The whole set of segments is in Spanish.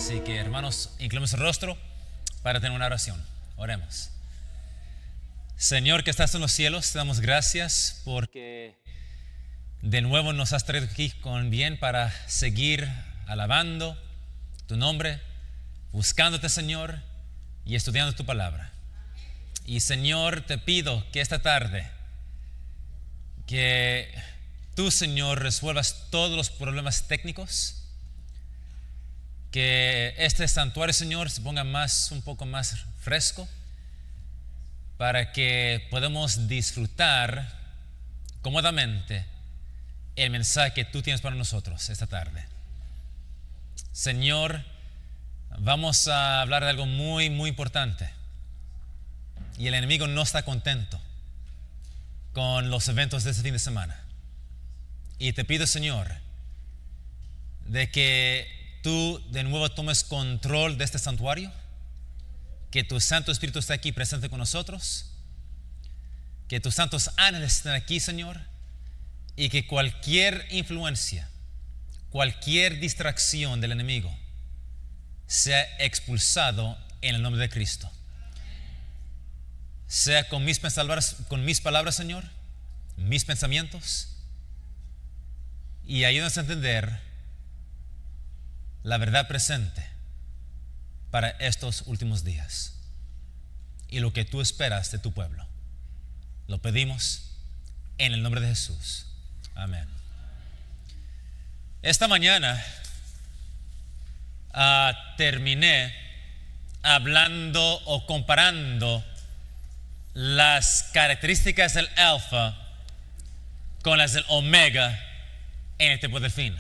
Así que, hermanos, inclinemos el rostro para tener una oración. Oremos. Señor que estás en los cielos, te damos gracias porque de nuevo nos has traído aquí con bien para seguir alabando tu nombre, buscándote, Señor, y estudiando tu palabra. Y, Señor, te pido que esta tarde, que tú, Señor, resuelvas todos los problemas técnicos, que este santuario, Señor, se ponga un poco más fresco, para que podamos disfrutar cómodamente el mensaje que tú tienes para nosotros esta tarde. Señor, vamos a hablar de algo muy, muy importante. Y el enemigo no está contento con los eventos de este fin de semana. Y te pido, Señor, de que tú de nuevo tomes control de este santuario, que tu Santo Espíritu esté aquí presente con nosotros, que tus santos ángeles estén aquí, Señor, y que cualquier influencia, cualquier distracción del enemigo sea expulsado en el nombre de Cristo. Sea con mis palabras, Señor, mis pensamientos, y ayúdanos a entender la verdad presente para estos últimos días y lo que tú esperas de tu pueblo. Lo pedimos en el nombre de Jesús. Amén. Esta mañana terminé hablando o comparando las características del alfa con las del omega en el tiempo del fin.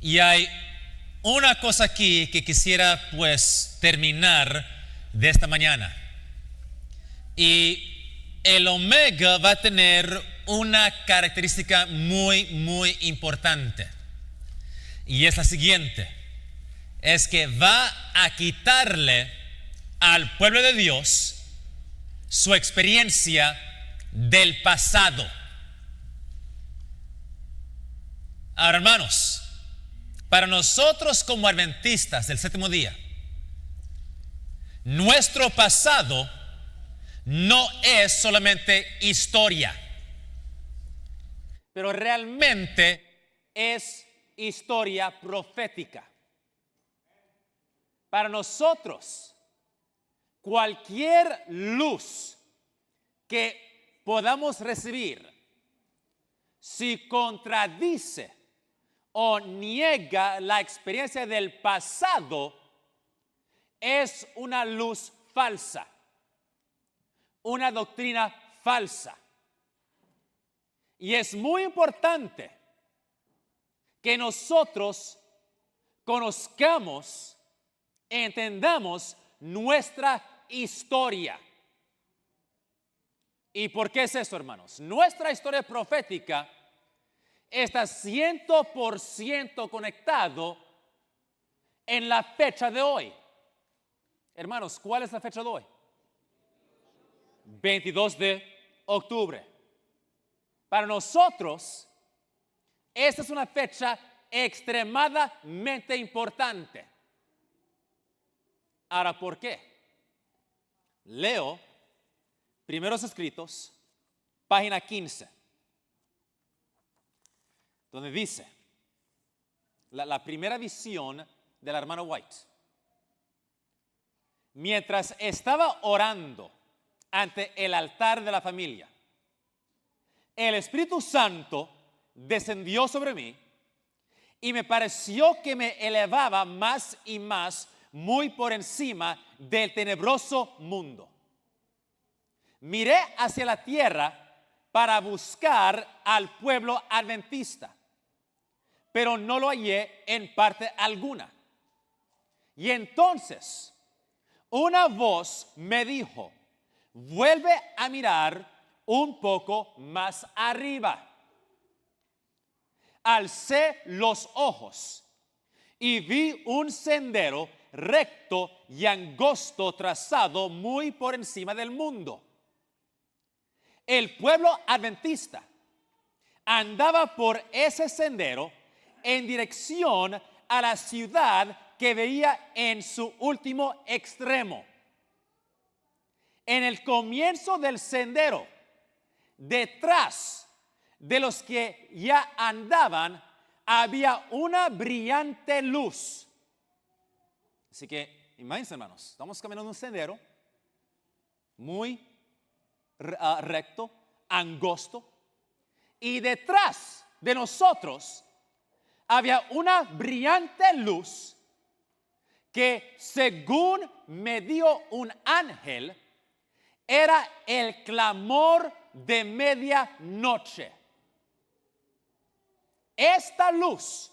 Y hay una cosa aquí que quisiera terminar de esta mañana. Y el omega va a tener una característica muy, muy importante. Y es la siguiente. Es que va a quitarle al pueblo de Dios su experiencia del pasado. Ahora, hermanos, para nosotros como adventistas del séptimo día, nuestro pasado no es solamente historia, pero realmente es historia profética. Para nosotros, cualquier luz que podamos recibir, si contradice o niega la experiencia del pasado, es una luz falsa, una doctrina falsa. Y es muy importante que nosotros conozcamos, entendamos nuestra historia. ¿Y por qué es eso, hermanos? Nuestra historia profética está 100% conectado en la fecha de hoy. Hermanos, ¿cuál es la fecha de hoy? 22 de octubre. Para nosotros, esta es una fecha extremadamente importante. Ahora, ¿por qué? Leo Primeros Escritos, página 15. Donde dice la primera visión del hermano White. Mientras estaba orando ante el altar de la familia, el Espíritu Santo descendió sobre mí y me pareció que me elevaba más y más, muy por encima del tenebroso mundo. Miré hacia la tierra para buscar al pueblo adventista, pero no lo hallé en parte alguna. Y entonces una voz me dijo: vuelve a mirar un poco más arriba. Alcé los ojos y vi un sendero recto y angosto trazado muy por encima del mundo. El pueblo adventista andaba por ese sendero en dirección a la ciudad que veía en su último extremo. En el comienzo del sendero, detrás de los que ya andaban, había una brillante luz. Así que, imagínense, hermanos, estamos caminando un sendero muy recto, angosto, y detrás de nosotros había una brillante luz que, según me dio un ángel, era el clamor de medianoche. Esta luz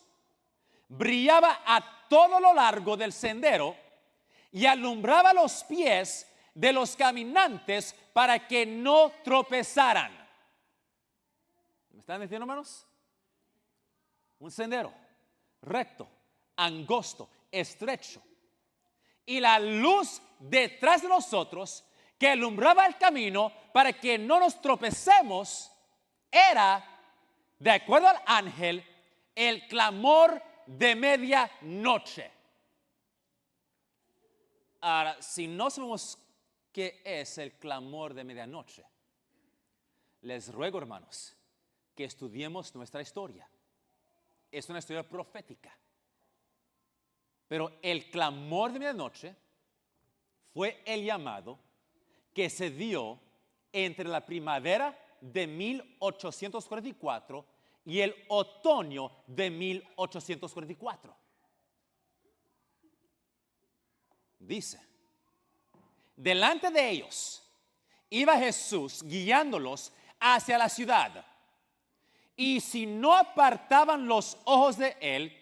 brillaba a todo lo largo del sendero y alumbraba los pies de los caminantes para que no tropezaran. ¿Me están diciendo, hermanos? Un sendero recto, angosto, estrecho. Y la luz detrás de nosotros que alumbraba el camino para que no nos tropecemos era, de acuerdo al ángel, el clamor de medianoche. Ahora, si no sabemos qué es el clamor de medianoche, les ruego, hermanos, que estudiemos nuestra historia. Es una historia profética. Pero el clamor de medianoche fue el llamado que se dio entre la primavera de 1844 y el otoño de 1844. Dice, delante de ellos iba Jesús guiándolos hacia la ciudad, y si no apartaban los ojos de él,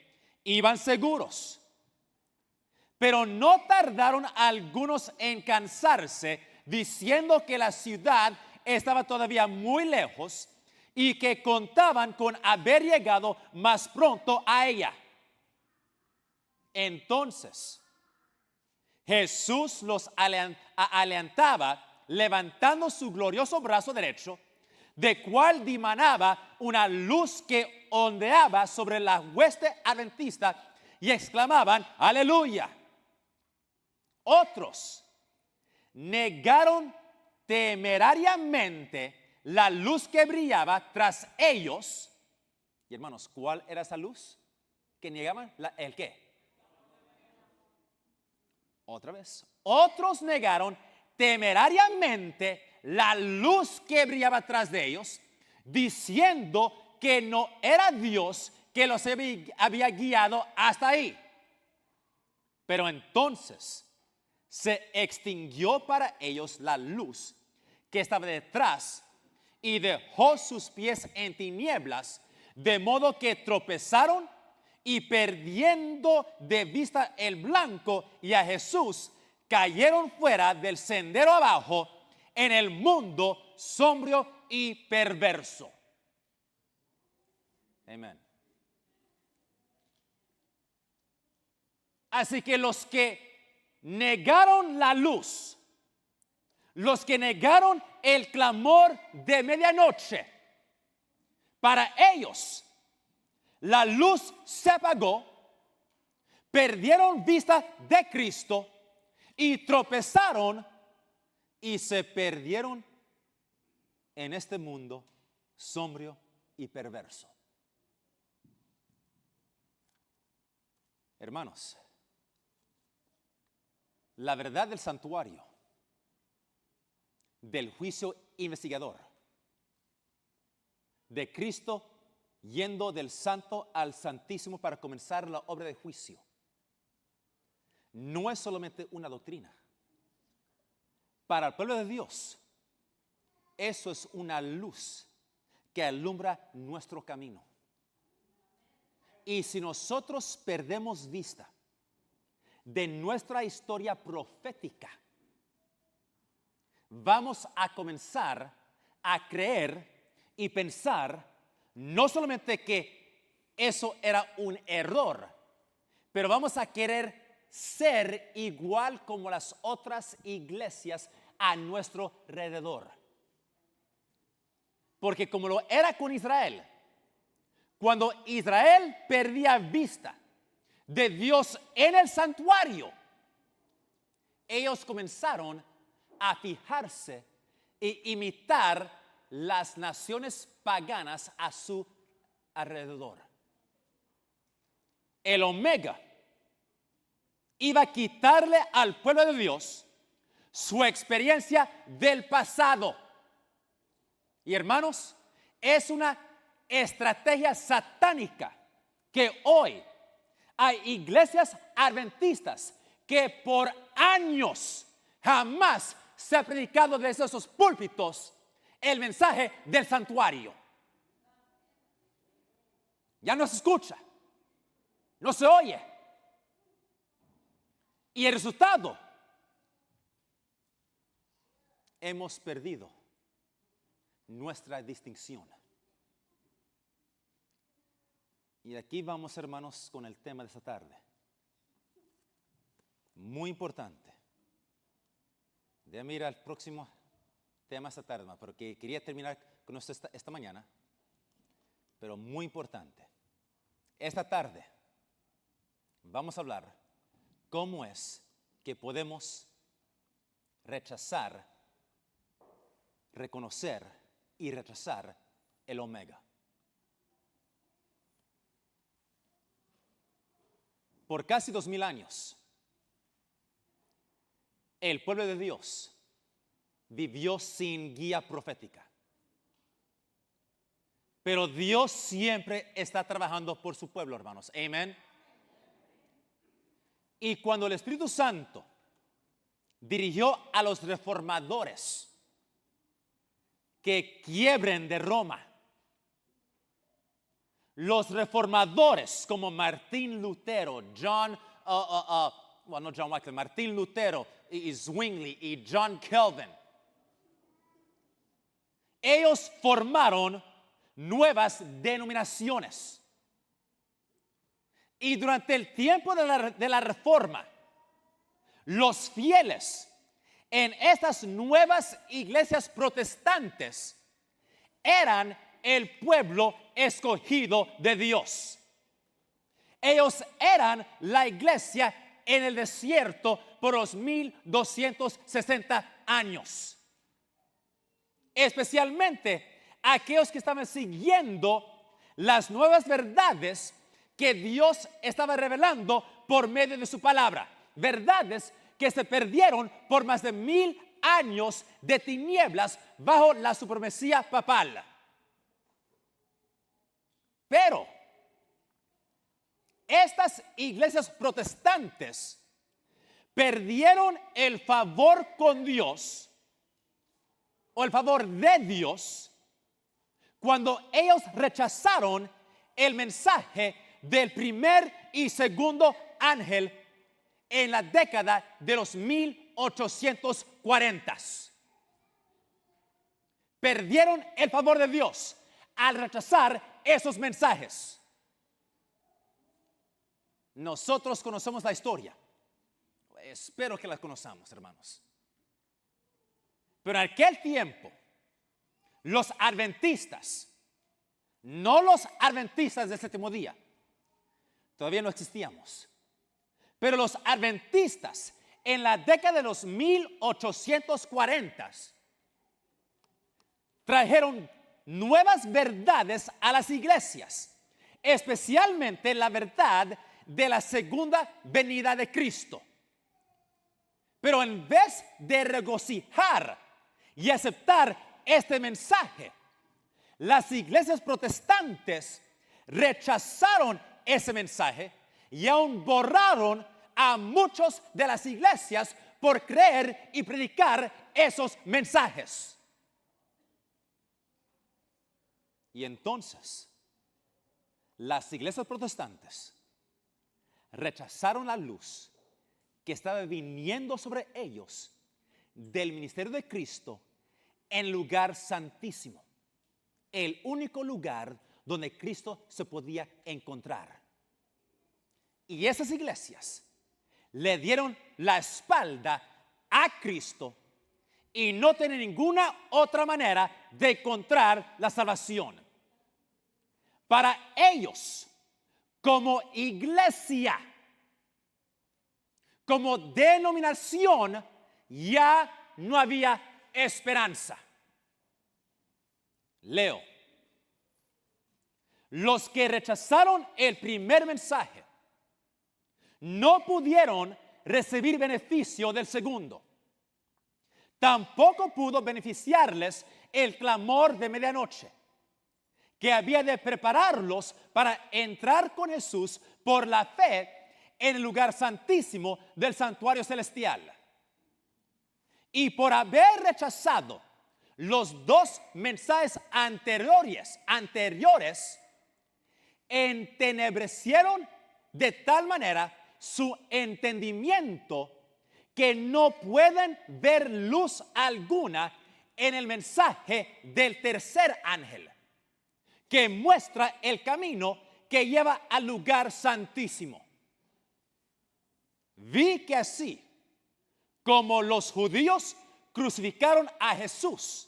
iban seguros. Pero no tardaron algunos en cansarse, diciendo que la ciudad estaba todavía muy lejos y que contaban con haber llegado más pronto a ella. Entonces Jesús los alentaba, levantando su glorioso brazo derecho, de cual dimanaba una luz que ondeaba sobre la hueste adventista, y exclamaban: aleluya. Otros negaron temerariamente la luz que brillaba tras ellos. Y hermanos, ¿cuál era esa luz que negaban? ¿El qué? Otra vez. Otros negaron temerariamente la luz que brillaba tras de ellos, diciendo que no era Dios que los había guiado hasta ahí. Pero entonces se extinguió para ellos la luz que estaba detrás y dejó sus pies en tinieblas, de modo que tropezaron y, perdiendo de vista el blanco y a Jesús, cayeron fuera del sendero abajo en el mundo sombrío y perverso. Amén. Así que los que negaron la luz, los que negaron el clamor de medianoche, para ellos la luz se apagó, perdieron vista de Cristo y tropezaron y se perdieron en este mundo sombrío y perverso. Hermanos, la verdad del santuario, del juicio investigador, de Cristo yendo del santo al santísimo para comenzar la obra de juicio, no es solamente una doctrina. Para el pueblo de Dios, eso es una luz que alumbra nuestro camino. Y si nosotros perdemos vista de nuestra historia profética, vamos a comenzar a creer y pensar no solamente que eso era un error, pero vamos a querer ser igual como las otras iglesias a nuestro alrededor. Porque como lo era con Israel, cuando Israel perdía vista de Dios en el santuario, ellos comenzaron a fijarse e imitar las naciones paganas a su alrededor. El Omega iba a quitarle al pueblo de Dios su experiencia del pasado. Y hermanos, es una estrategia satánica que hoy hay iglesias adventistas que por años jamás se ha predicado desde esos púlpitos el mensaje del santuario. Ya no se escucha, no se oye. Y el resultado, hemos perdido nuestra distinción. Y aquí vamos, hermanos, con el tema de esta tarde. Muy importante. Déjame ir al próximo tema esta tarde, porque quería terminar con esto esta mañana. Pero muy importante. Esta tarde vamos a hablar cómo es que podemos rechazar, reconocer y rechazar el Omega. Por casi 2000 años, el pueblo de Dios vivió sin guía profética. Pero Dios siempre está trabajando por su pueblo, hermanos. Amén. Y cuando el Espíritu Santo dirigió a los reformadores que quiebren de Roma, los reformadores como Martín Lutero, Martín Lutero y Zwingli y John Calvin, ellos formaron nuevas denominaciones. Y durante el tiempo de la Reforma, los fieles en estas nuevas iglesias protestantes eran el pueblo escogido de Dios. Ellos eran la iglesia en el desierto por los 1260 años. Especialmente aquellos que estaban siguiendo las nuevas verdades que Dios estaba revelando por medio de su palabra. Verdades que se perdieron por más de 1000 años de tinieblas bajo la supremacía papal. Pero estas iglesias protestantes perdieron el favor con Dios o el favor de Dios cuando ellos rechazaron el mensaje del primer y segundo ángel en la década de los 1840. Perdieron el favor de Dios al rechazar esos mensajes. Nosotros conocemos la historia. Espero que la conozcamos, hermanos. Pero en aquel tiempo, los adventistas, no los adventistas del séptimo día, todavía no existíamos, pero los adventistas en la década de los 1840 trajeron nuevas verdades a las iglesias, especialmente la verdad de la segunda venida de Cristo. Pero en vez de regocijar y aceptar este mensaje, las iglesias protestantes rechazaron ese mensaje y aún borraron a muchos de las iglesias por creer y predicar esos mensajes. Y entonces, las iglesias protestantes rechazaron la luz que estaba viniendo sobre ellos del ministerio de Cristo en lugar santísimo, el único lugar donde Cristo se podía encontrar. Y esas iglesias le dieron la espalda a Cristo y no tienen ninguna otra manera de encontrar la salvación. Para ellos, como iglesia, como denominación ya no había esperanza. Leo. Los que rechazaron el primer mensaje no pudieron recibir beneficio del segundo. Tampoco pudo beneficiarles el clamor de medianoche, que había de prepararlos para entrar con Jesús por la fe en el lugar santísimo del santuario celestial. Y por haber rechazado los dos mensajes anteriores, entenebrecieron de tal manera su entendimiento que no pueden ver luz alguna en el mensaje del tercer ángel, que muestra el camino que lleva al lugar santísimo. Vi que así como los judíos crucificaron a Jesús,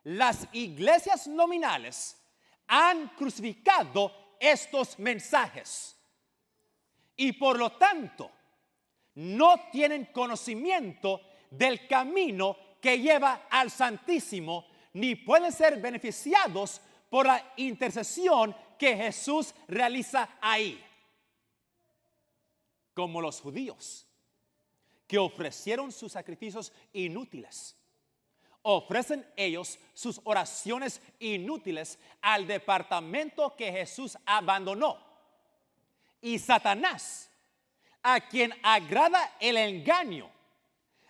las iglesias nominales han crucificado estos mensajes y por lo tanto no tienen conocimiento del camino que lleva al Santísimo, ni pueden ser beneficiados por la intercesión que Jesús realiza ahí. Como los judíos, que ofrecieron sus sacrificios inútiles, ofrecen ellos sus oraciones inútiles al departamento que Jesús abandonó. Y Satanás, a quien agrada el engaño,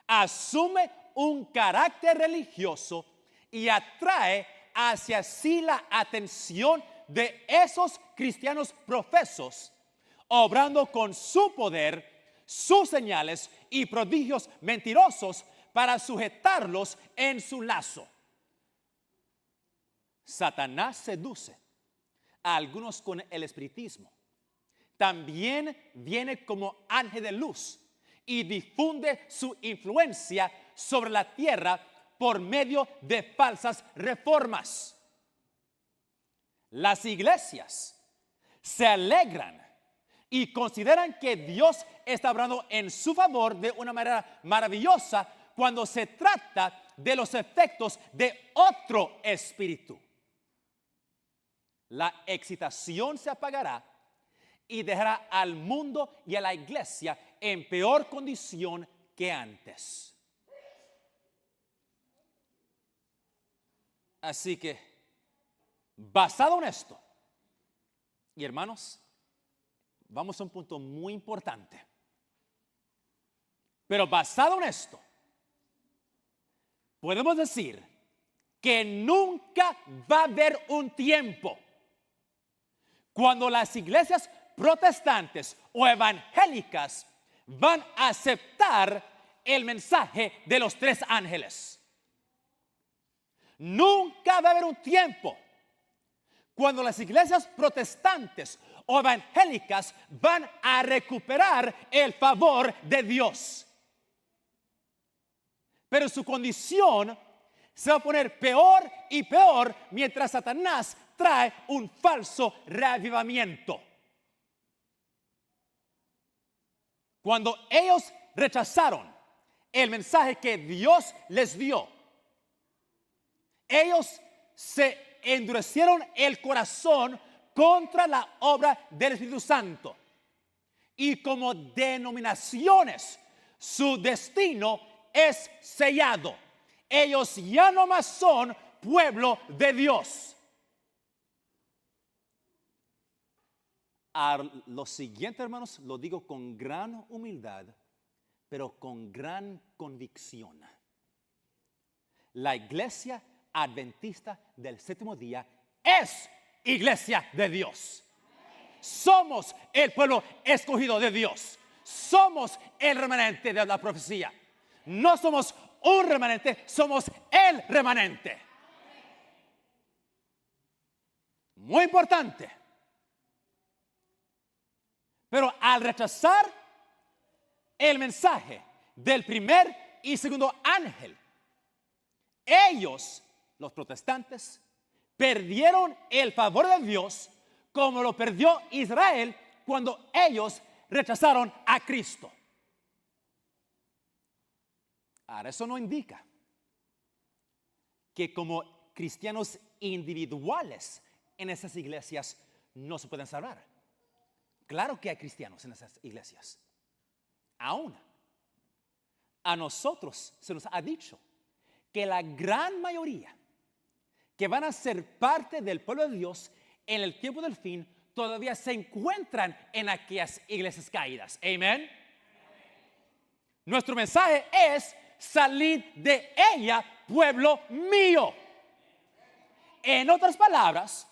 asume un carácter religioso y atrae hacia sí la atención de esos cristianos profesos, obrando con su poder, sus señales y prodigios mentirosos para sujetarlos en su lazo. Satanás seduce a algunos con el espiritismo. También viene como ángel de luz y difunde su influencia sobre la tierra por medio de falsas reformas. Las iglesias se alegran y consideran que Dios está obrando en su favor de una manera maravillosa cuando se trata de los efectos de otro espíritu. La excitación se apagará y dejará al mundo y a la iglesia en peor condición que antes. Así que, basado en esto, y hermanos, vamos a un punto muy importante. Pero basado en esto, podemos decir que nunca va a haber un tiempo cuando las iglesias protestantes o evangélicas van a aceptar el mensaje de los tres ángeles. Nunca va a haber un tiempo cuando las iglesias protestantes o evangélicas van a recuperar el favor de Dios. Pero su condición se va a poner peor y peor mientras Satanás trae un falso reavivamiento. Cuando ellos rechazaron el mensaje que Dios les dio, ellos se endurecieron el corazón contra la obra del Espíritu Santo. Y como denominaciones, su destino es sellado. Ellos ya no más son pueblo de Dios. A lo siguiente, hermanos, lo digo con gran humildad, pero con gran convicción. La iglesia adventista del séptimo día es iglesia de Dios. Somos el pueblo escogido de Dios. Somos el remanente de la profecía. No somos un remanente, somos el remanente. Muy importante. Pero al rechazar el mensaje del primer y segundo ángel, ellos, los protestantes, perdieron el favor de Dios como lo perdió Israel cuando ellos rechazaron a Cristo. Ahora, eso no indica que como cristianos individuales en esas iglesias no se pueden salvar. Claro que hay cristianos en esas iglesias. Aún a nosotros se nos ha dicho que la gran mayoría que van a ser parte del pueblo de Dios en el tiempo del fin todavía se encuentran en aquellas iglesias caídas. Amén. Nuestro mensaje es salir de ella, pueblo mío. En otras palabras,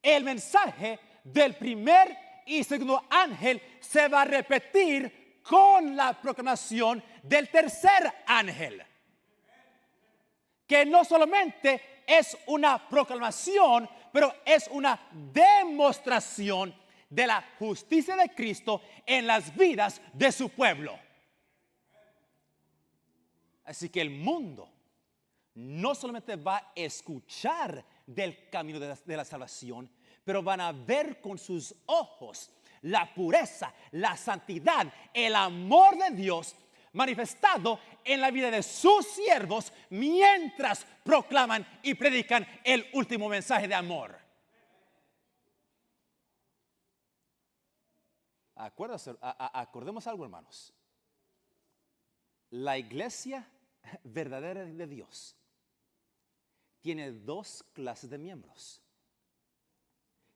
el mensaje del primer y segundo ángel se va a repetir con la proclamación del tercer ángel, que no solamente es una proclamación, pero es una demostración de la justicia de Cristo en las vidas de su pueblo. Así que el mundo no solamente va a escuchar del camino de la salvación, pero van a ver con sus ojos la pureza, la santidad, el amor de Dios manifestado en la vida de sus siervos mientras proclaman y predican el último mensaje de amor. Acordemos algo, hermanos. La iglesia verdadera de Dios tiene dos clases de miembros.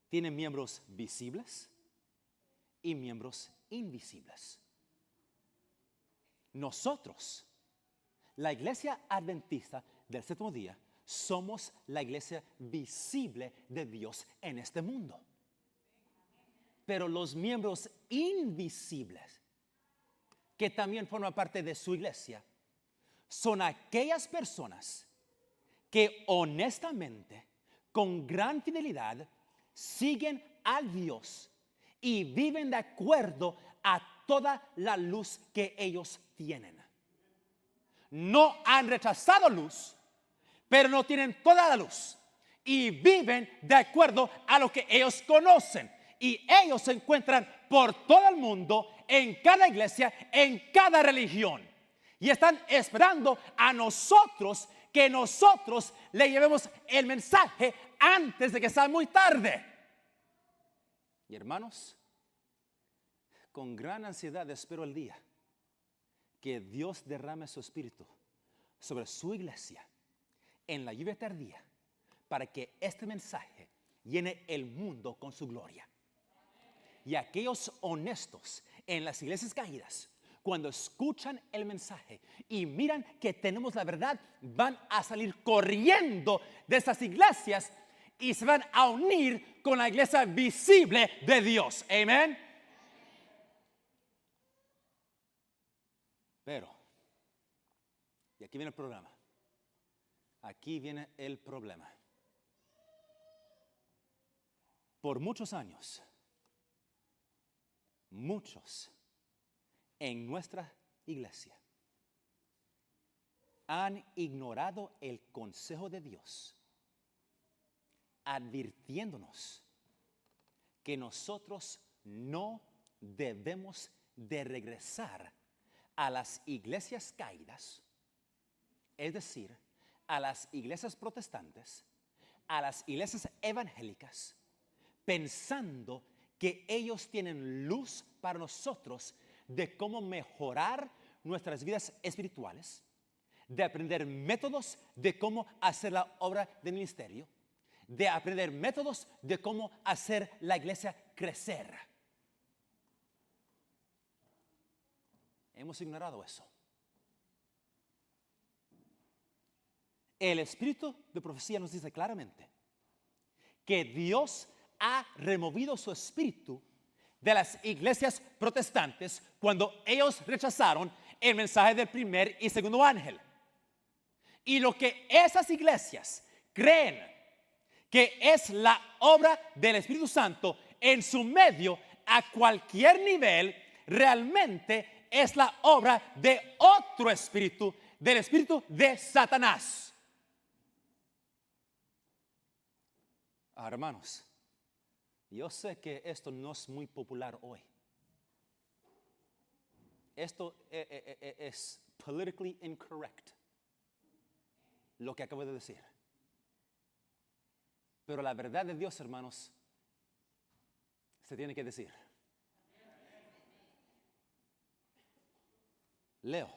Tiene miembros visibles y miembros invisibles. Nosotros, la iglesia adventista del séptimo día, somos la iglesia visible de Dios en este mundo. Pero los miembros invisibles, que también forman parte de su iglesia, son aquellas personas que honestamente, con gran fidelidad, siguen a Dios y viven de acuerdo a toda la luz que ellos tienen. No han rechazado luz, pero no tienen toda la luz y viven de acuerdo a lo que ellos conocen. Y ellos se encuentran por todo el mundo, en cada iglesia, en cada religión. Y están esperando a nosotros que nosotros le llevemos el mensaje antes de que sea muy tarde. Y hermanos, con gran ansiedad espero el día que Dios derrame su espíritu sobre su iglesia en la lluvia tardía para que este mensaje llene el mundo con su gloria. Y aquellos honestos en las iglesias caídas, cuando escuchan el mensaje y miran que tenemos la verdad, van a salir corriendo de esas iglesias y se van a unir con la iglesia visible de Dios. Amén. Pero, y aquí viene el programa. Aquí viene el problema. Por muchos años, muchos en nuestra iglesia han ignorado el consejo de Dios, advirtiéndonos que nosotros no debemos de regresar a las iglesias caídas, es decir, a las iglesias protestantes, a las iglesias evangélicas, pensando que ellos tienen luz para nosotros de cómo mejorar nuestras vidas espirituales, de aprender métodos de cómo hacer la obra del ministerio, de aprender métodos de cómo hacer la iglesia crecer. Hemos ignorado eso. El espíritu de profecía nos dice claramente que Dios ha removido su espíritu de las iglesias protestantes cuando ellos rechazaron el mensaje del primer y segundo ángel. Y lo que esas iglesias creen que es la obra del Espíritu Santo en su medio a cualquier nivel, realmente es la obra de otro espíritu, del espíritu de Satanás. Hermanos, yo sé que esto no es muy popular hoy. Esto es politically incorrect lo que acabo de decir. Pero la verdad de Dios, hermanos, se tiene que decir. Leo.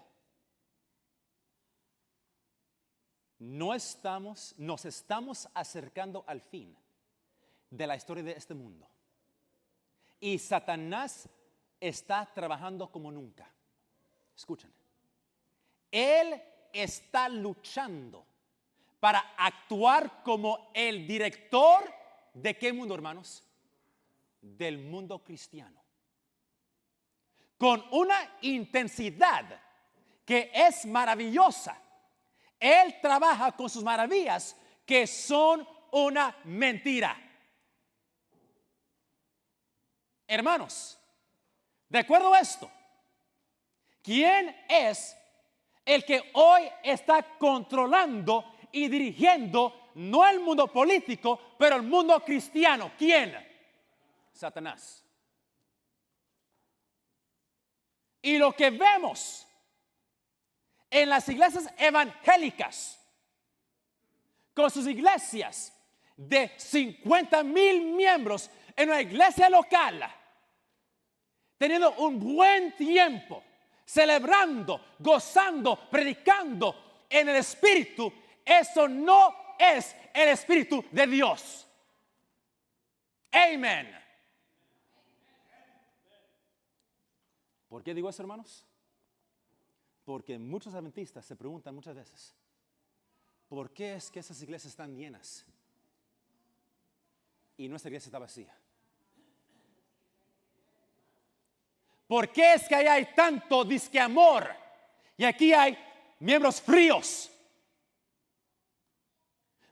Nos estamos acercando al fin de la historia de este mundo. Y Satanás está trabajando como nunca. Escuchen. Él está luchando para actuar como el director de ¿qué mundo, hermanos? Del mundo cristiano. Con una intensidad que es maravillosa. Él trabaja con sus maravillas que son una mentira. Hermanos, de acuerdo a esto, ¿quién es el que hoy está controlando y dirigiendo no el mundo político, pero el mundo cristiano? ¿Quién? Satanás. Y lo que vemos en las iglesias evangélicas, con sus iglesias de 50,000 miembros en una iglesia local, teniendo un buen tiempo, celebrando, gozando, predicando en el Espíritu, eso no es el Espíritu de Dios. Amén. ¿Por qué digo eso, hermanos? Porque muchos adventistas se preguntan muchas veces, ¿por qué es que esas iglesias están llenas y nuestra iglesia está vacía? ¿Por qué es que allá hay tanto disque amor y aquí hay miembros fríos?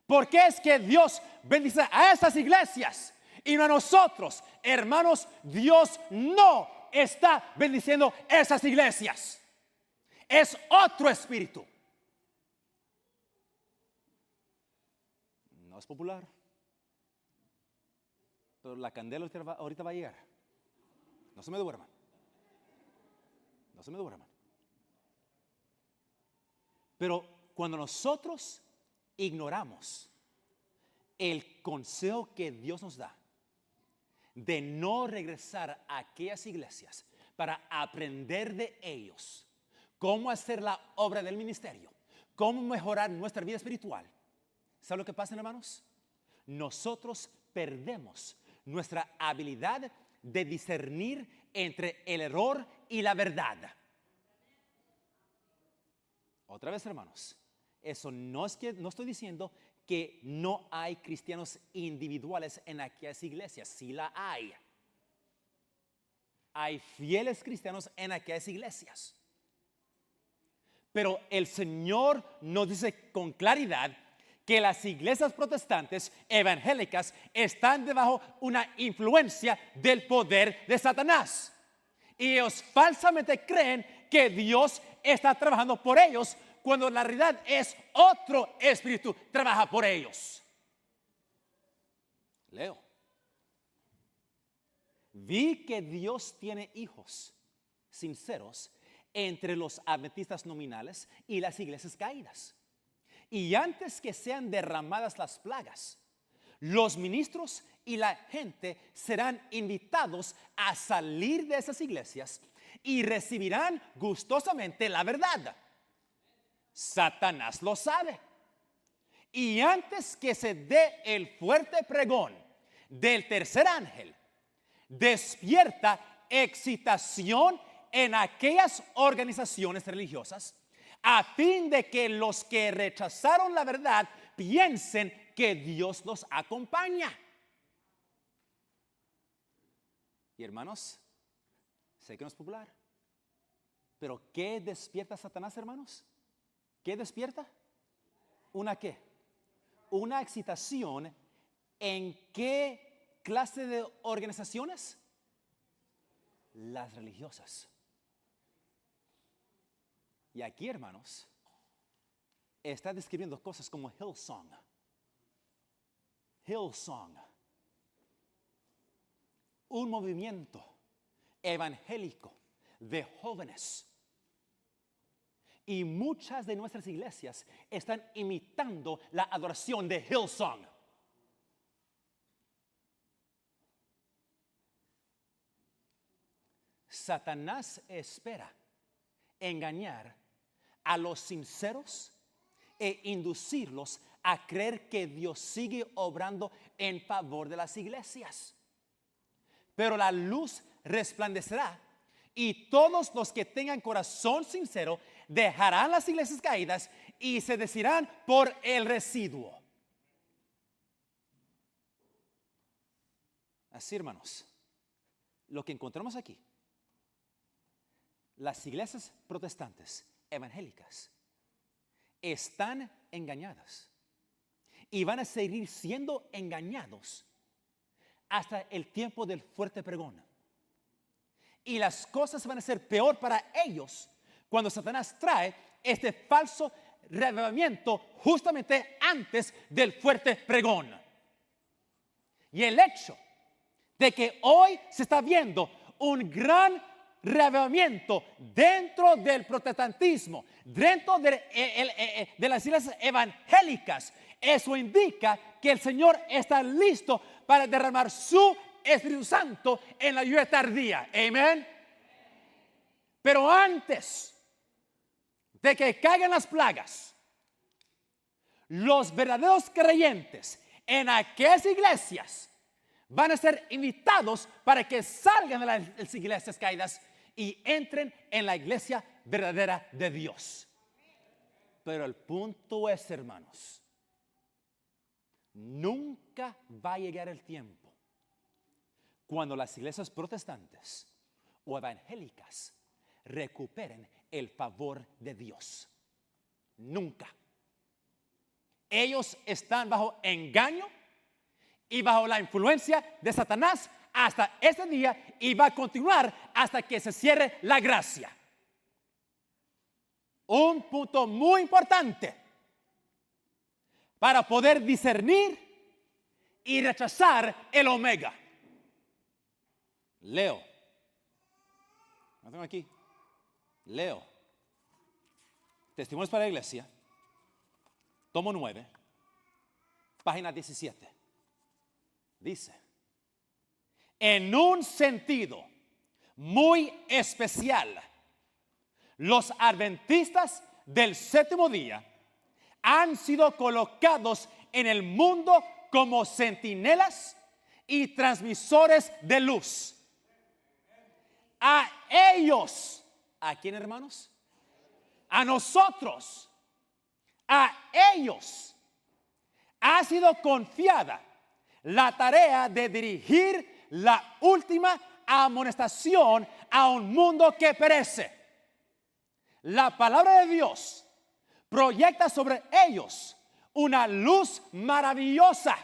¿Por qué es que Dios bendice a esas iglesias y no a nosotros? Hermanos, Dios no está bendiciendo esas iglesias. Es otro espíritu. No es popular, pero la candela ahorita va a llegar. No se me duerman. No se me duerman. Pero cuando nosotros ignoramos el consejo que Dios nos da de no regresar a aquellas iglesias para aprender de ellos cómo hacer la obra del ministerio, cómo mejorar nuestra vida espiritual, ¿sabe lo que pasa, hermanos? Nosotros perdemos nuestra habilidad de discernir entre el error y la verdad. Otra vez, hermanos, eso no estoy diciendo que no hay cristianos individuales en aquellas iglesias. Sí la hay. Hay fieles cristianos en aquellas iglesias. Pero el Señor nos dice con claridad que las iglesias protestantes evangélicas están debajo una influencia del poder de Satanás. Y ellos falsamente creen que Dios está trabajando por ellos, cuando la realidad es otro espíritu trabaja por ellos. Leo. Vi que Dios tiene hijos sinceros entre los adventistas nominales y las iglesias caídas. Y antes que sean derramadas las plagas, los ministros y la gente serán invitados a salir de esas iglesias y recibirán gustosamente la verdad. Satanás lo sabe. Y antes que se dé el fuerte pregón del tercer ángel, despierta excitación en aquellas organizaciones religiosas a fin de que los que rechazaron la verdad piensen que Dios los acompaña. Y hermanos, sé que no es popular, pero ¿qué despierta Satanás, hermanos? ¿Qué despierta? ¿Una qué? Una excitación. ¿En qué clase de organizaciones? Las religiosas. Y aquí, hermanos, está describiendo cosas como Hillsong. Hillsong. Un movimiento evangélico de jóvenes Y muchas de nuestras iglesias están imitando la adoración de Hillsong. Satanás espera engañar a los sinceros e inducirlos a creer que Dios sigue obrando en favor de las iglesias. Pero la luz resplandecerá y todos los que tengan corazón sincero dejarán las iglesias caídas y se decidirán por el residuo. Así, hermanos, lo que encontramos aquí, las iglesias protestantes evangélicas están engañadas y van a seguir siendo engañados hasta el tiempo del fuerte pregón. Y las cosas van a ser peor para ellos cuando Satanás trae este falso reavivamiento justamente antes del fuerte pregón. Y el hecho de que hoy se está viendo un gran reavivamiento dentro del protestantismo, dentro de las iglesias evangélicas, eso indica que el Señor está listo para derramar su Espíritu Santo en la lluvia tardía. Amén. Pero antes de que caigan las plagas, los verdaderos creyentes en aquellas iglesias van a ser invitados para que salgan de las iglesias caídas y entren en la iglesia verdadera de Dios. Pero el punto es, hermanos, nunca va a llegar el tiempo cuando las iglesias protestantes o evangélicas recuperen el favor de Dios. Nunca. Ellos están bajo engaño y bajo la influencia de Satanás hasta ese día y va a continuar hasta que se cierre la gracia. Un punto muy importante para poder discernir y rechazar el omega. Leo. Lo tengo aquí. Leo. Testimonios para la Iglesia. Tomo 9. Página 17. Dice: en un sentido muy especial, los adventistas del séptimo día han sido colocados en el mundo como centinelas y transmisores de luz. A ellos, ¿a quién, hermanos? A nosotros, a ellos ha sido confiada la tarea de dirigir la última amonestación a un mundo que perece. La palabra de Dios proyecta sobre ellos una luz maravillosa,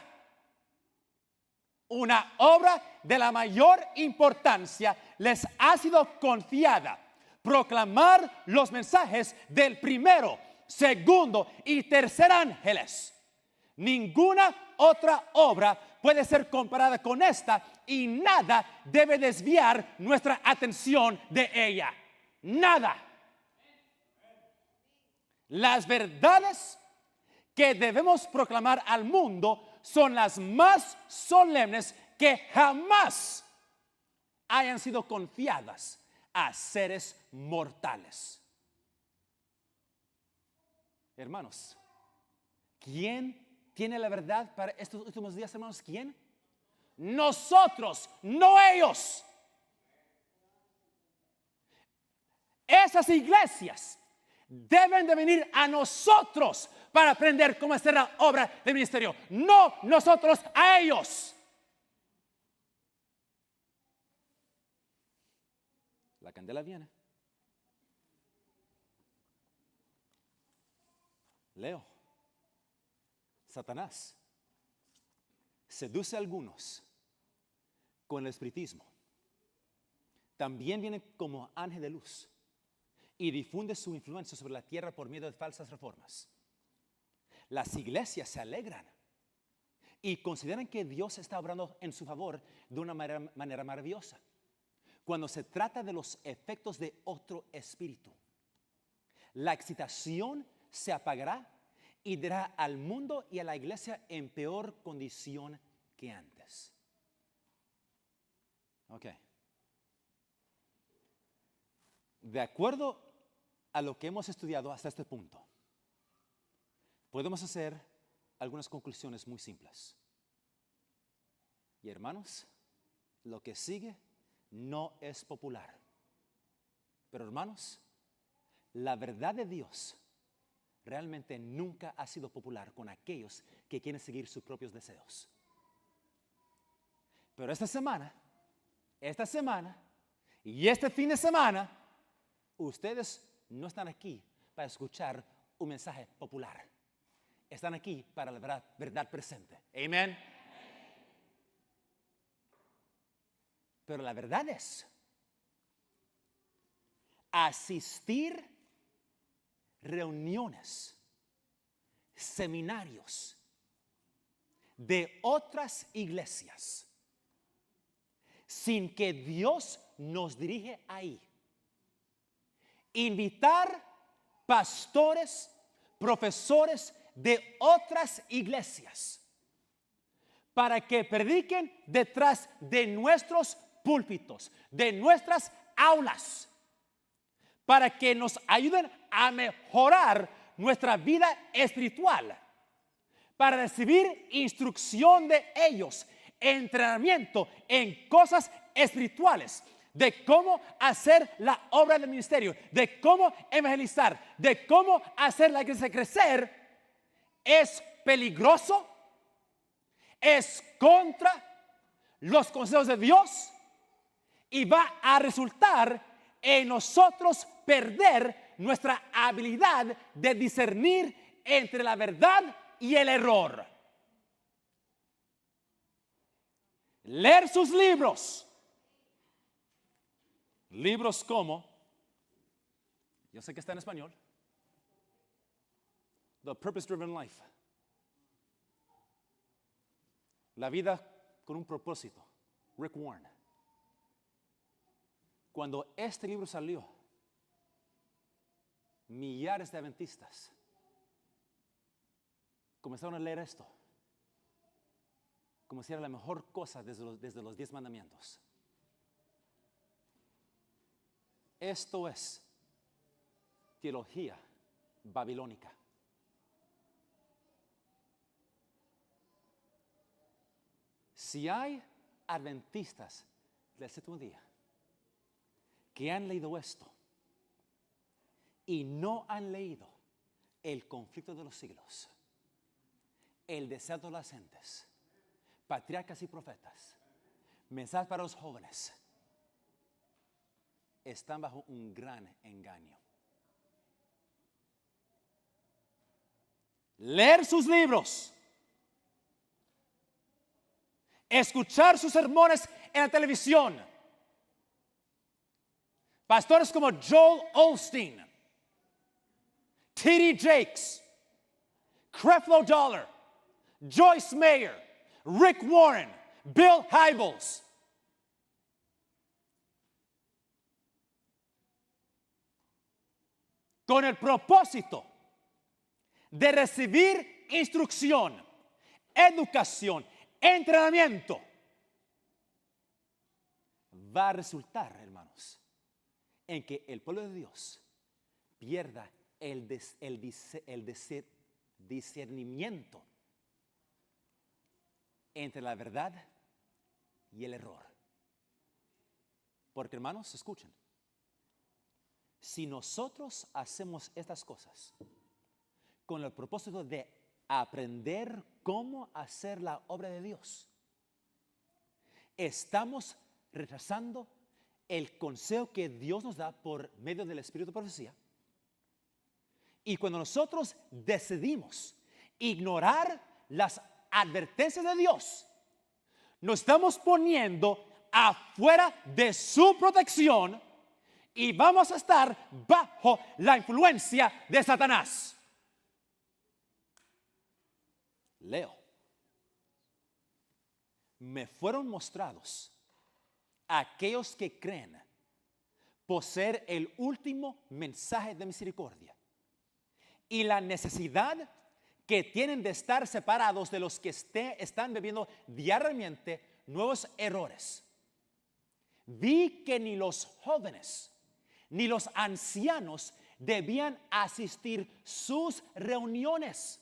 una obra de la mayor importancia les ha sido confiada: proclamar los mensajes del primero, segundo y tercer ángeles. Ninguna otra obra puede ser comparada con esta y nada debe desviar nuestra atención de ella. Nada. Las verdades que debemos proclamar al mundo son las más solemnes que jamás hayan sido confiadas a seres mortales. Hermanos, ¿quién tiene la verdad para estos últimos días, hermanos? ¿Quién? Nosotros, no ellos. Esas iglesias deben de venir a nosotros para aprender cómo hacer la obra del ministerio, no nosotros a ellos. La candela viene. Leo. Satanás seduce a algunos con el espiritismo. También viene como ángel de luz y difunde su influencia sobre la tierra por medio de falsas reformas. Las iglesias se alegran y consideran que Dios está obrando en su favor de una manera maravillosa. Cuando se trata de los efectos de otro espíritu, La excitación se apagará y dejará al mundo y a la iglesia en peor condición que antes. Ok. De acuerdo a lo que hemos estudiado hasta este punto, podemos hacer algunas conclusiones muy simples. Y hermanos, lo que sigue no es popular. Pero hermanos, la verdad de Dios realmente nunca ha sido popular con aquellos que quieren seguir sus propios deseos. Pero esta semana y este fin de semana, ustedes no están aquí para escuchar un mensaje popular. Están aquí para la verdad presente. Amén. Pero la verdad es asistir reuniones, seminarios de otras iglesias sin que Dios nos dirige ahí. Invitar pastores, profesores de otras iglesias para que prediquen detrás de nuestros púlpitos, de nuestras aulas, para que nos ayuden a mejorar nuestra vida espiritual, para recibir instrucción de ellos, entrenamiento en cosas espirituales, de cómo hacer la obra del ministerio, de cómo evangelizar, de cómo hacer la iglesia crecer, es peligroso, es contra los consejos de Dios y va a resultar en nosotros perder nuestra habilidad de discernir entre la verdad y el error. Leer sus libros. Libros como, yo sé que está en español, The Purpose Driven Life. La vida con un propósito. Rick Warren. Cuando este libro salió, millares de adventistas comenzaron a leer esto como si era la mejor cosa desde los 10 mandamientos. Esto es teología babilónica. Si hay adventistas del séptimo día que han leído esto y no han leído el conflicto de los siglos, el deseo de las gentes, patriarcas y profetas, mensajes para los jóvenes, están bajo un gran engaño. Leer sus libros, escuchar sus sermones en la televisión. Pastores como Joel Osteen, T.D. Jakes, Creflo Dollar, Joyce Meyer, Rick Warren, Bill Hybels. Con el propósito de recibir instrucción, educación, entrenamiento, va a resultar, hermanos, en que el pueblo de Dios pierda el discernimiento entre la verdad y el error. Porque, hermanos, escuchen, si nosotros hacemos estas cosas con el propósito de aprender cómo hacer la obra de Dios, estamos rechazando el consejo que Dios nos da por medio del Espíritu de profecía. Y cuando nosotros decidimos ignorar las advertencias de Dios, nos estamos poniendo afuera de su protección y vamos a estar bajo la influencia de Satanás. Leo. Me fueron mostrados aquellos que creen poseer el último mensaje de misericordia, y la necesidad que tienen de estar separados de los que están bebiendo diariamente nuevos errores. Vi que ni los jóvenes ni los ancianos debían asistir sus reuniones,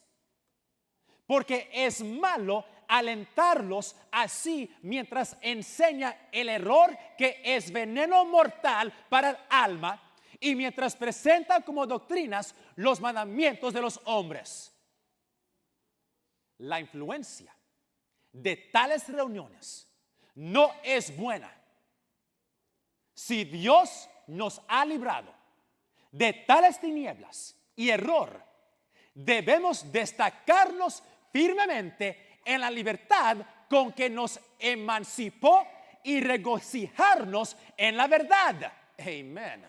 porque es malo alentarlos así mientras enseña el error que es veneno mortal para el alma y mientras presenta como doctrinas los mandamientos de los hombres. La influencia de tales reuniones no es buena. Si Dios nos ha librado de tales tinieblas y error, debemos destacarnos firmemente en la libertad con que nos emancipó y regocijarnos en la verdad. Amén.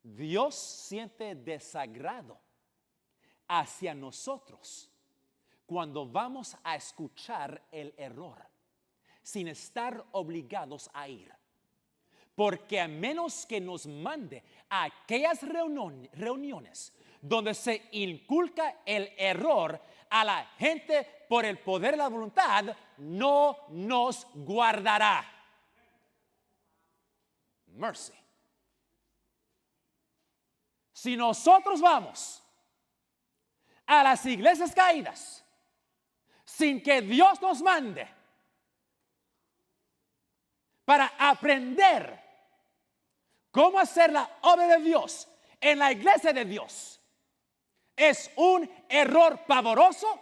Dios siente desagrado hacia nosotros cuando vamos a escuchar el error sin estar obligados a ir. Porque a menos que nos mande a aquellas reuniones donde se inculca el error a la gente por el poder de la voluntad, no nos guardará. Mercy. Si nosotros vamos a las iglesias caídas sin que Dios nos mande para aprender cómo hacer la obra de Dios en la iglesia de Dios, es un error pavoroso.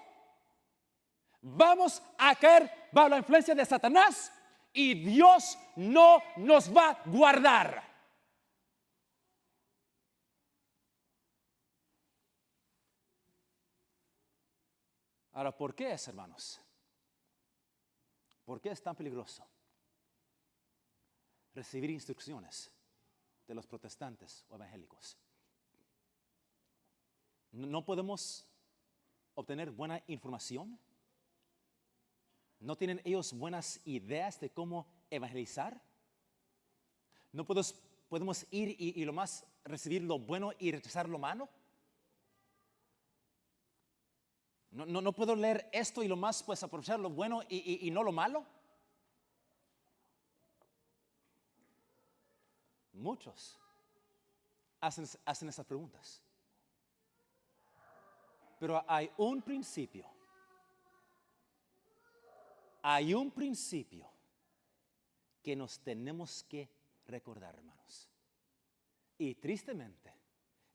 Vamos a caer bajo la influencia de Satanás y Dios no nos va a guardar. Ahora, ¿por qué es, hermanos? ¿Por qué es tan peligroso recibir instrucciones de los protestantes o evangélicos? ¿No podemos obtener buena información? ¿No tienen ellos buenas ideas de cómo evangelizar? ¿No podemos ir y lo más recibir lo bueno y rechazar lo malo? ¿No puedo leer esto y lo más pues aprovechar lo bueno y no lo malo? Muchos hacen esas preguntas. Pero hay un principio. Hay un principio que nos tenemos que recordar, hermanos. Y tristemente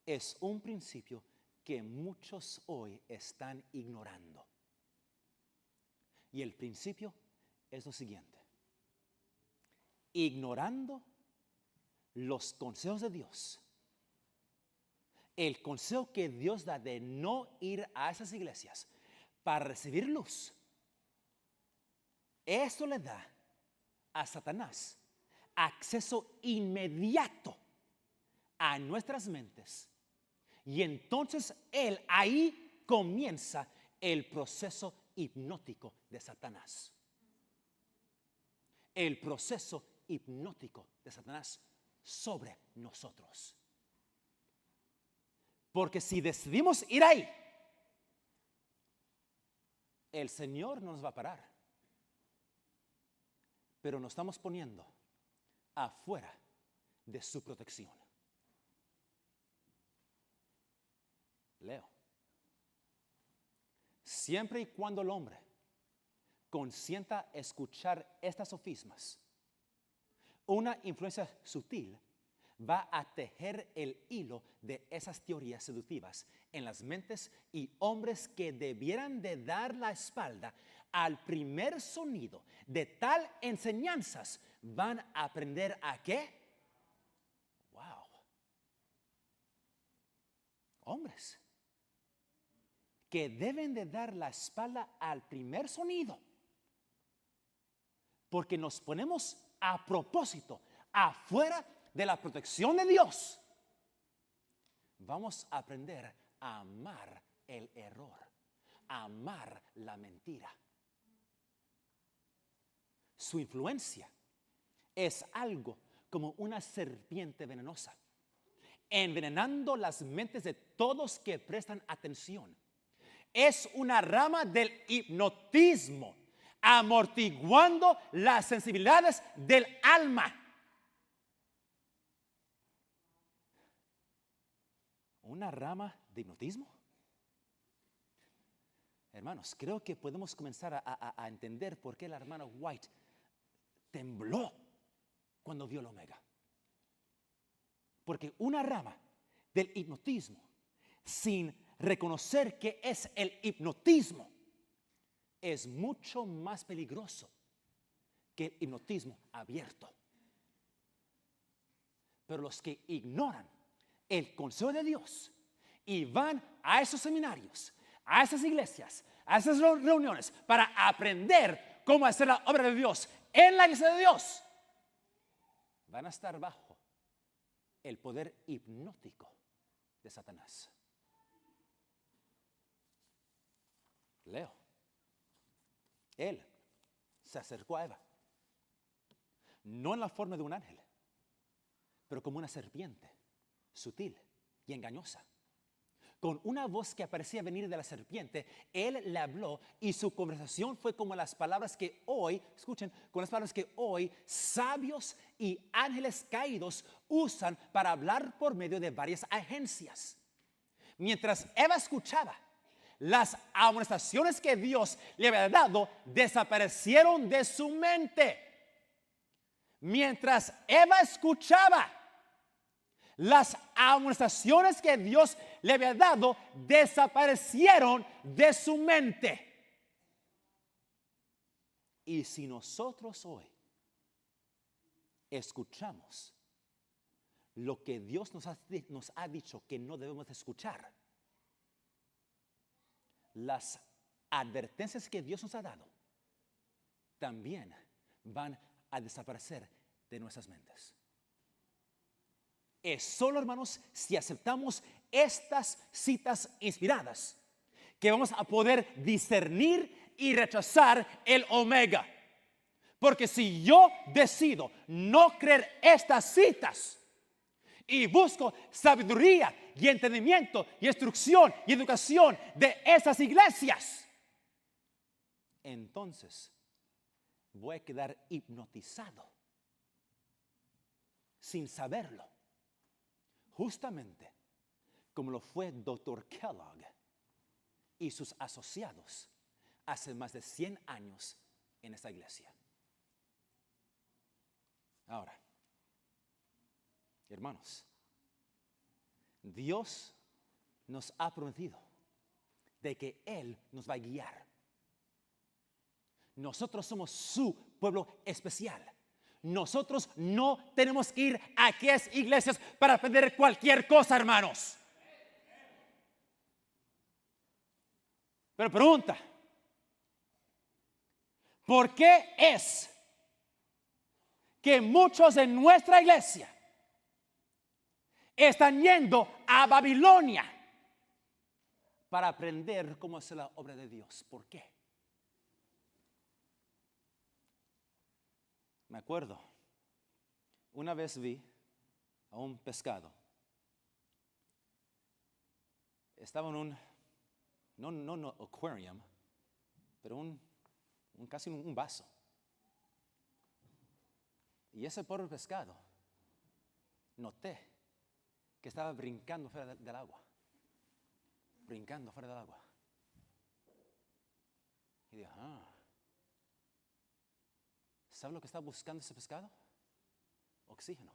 es un principio que muchos hoy están ignorando. Y el principio es lo siguiente: ignorando los consejos de Dios, el consejo que Dios da de no ir a esas iglesias para recibir luz, esto le da a Satanás acceso inmediato a nuestras mentes. Y entonces él ahí comienza el proceso hipnótico de Satanás. El proceso hipnótico de Satanás sobre nosotros. Porque si decidimos ir ahí, el Señor no nos va a parar. Pero nos estamos poniendo afuera de su protección. Leo. Siempre y cuando el hombre consienta escuchar estas sofismas, una influencia sutil va a tejer el hilo de esas teorías seductivas en las mentes y hombres que debieran de dar la espalda al primer sonido de tal enseñanzas. Van a aprender a ¿qué? Wow. Hombres que deben de dar la espalda al primer sonido, porque nos ponemos a propósito afuera de la protección de Dios. Vamos a aprender a amar el error, a amar la mentira. Su influencia es algo como una serpiente venenosa. envenenando las mentes de todos que prestan atención. Es una rama del hipnotismo, amortiguando las sensibilidades del alma. ¿Una rama de hipnotismo? Hermanos, creo que podemos comenzar a entender por qué la hermana White tembló cuando vio el omega. Porque una rama del hipnotismo, sin reconocer que es el hipnotismo, es mucho más peligroso que el hipnotismo abierto. Pero los que ignoran el consejo de Dios y van a esos seminarios, a esas iglesias, a esas reuniones para aprender cómo hacer la obra de Dios en la iglesia de Dios, van a estar bajo el poder hipnótico de Satanás. Leo. Él se acercó a Eva, no en la forma de un ángel, pero como una serpiente, sutil y engañosa. Con una voz que parecía venir de la serpiente, él le habló y su conversación fue como las palabras que hoy, escuchen, con las palabras que hoy sabios y ángeles caídos usan para hablar por medio de varias agencias. Mientras Eva escuchaba, las amonestaciones que Dios le había dado desaparecieron de su mente. Mientras Eva escuchaba, las amonestaciones que Dios le había dado desaparecieron de su mente. Y si nosotros hoy escuchamos lo que Dios nos ha dicho que no debemos escuchar, las advertencias que Dios nos ha dado también van a desaparecer de nuestras mentes. Es solo, hermanos, si aceptamos estas citas inspiradas que vamos a poder discernir y rechazar el omega. Porque si yo decido no creer estas citas y busco sabiduría y entendimiento y instrucción y educación de esas iglesias, entonces voy a quedar hipnotizado sin saberlo. Justamente como lo fue Dr. Kellogg y sus asociados hace más de 100 años en esta iglesia. Ahora, hermanos, Dios nos ha prometido de que Él nos va a guiar. Nosotros somos su pueblo especial. Nosotros no tenemos que ir a aquellas iglesias para aprender cualquier cosa, hermanos. Pero pregunta, ¿por qué es que muchos de nuestra iglesia están yendo a Babilonia para aprender cómo hacer la obra de Dios? ¿Por qué? Me acuerdo, una vez vi a un pescado. Estaba en un, no aquarium, pero casi un vaso. Y ese pobre pescado, noté que estaba brincando fuera del agua. Brincando fuera del agua. Y dije, ¿sabe lo que está buscando ese pescado? Oxígeno.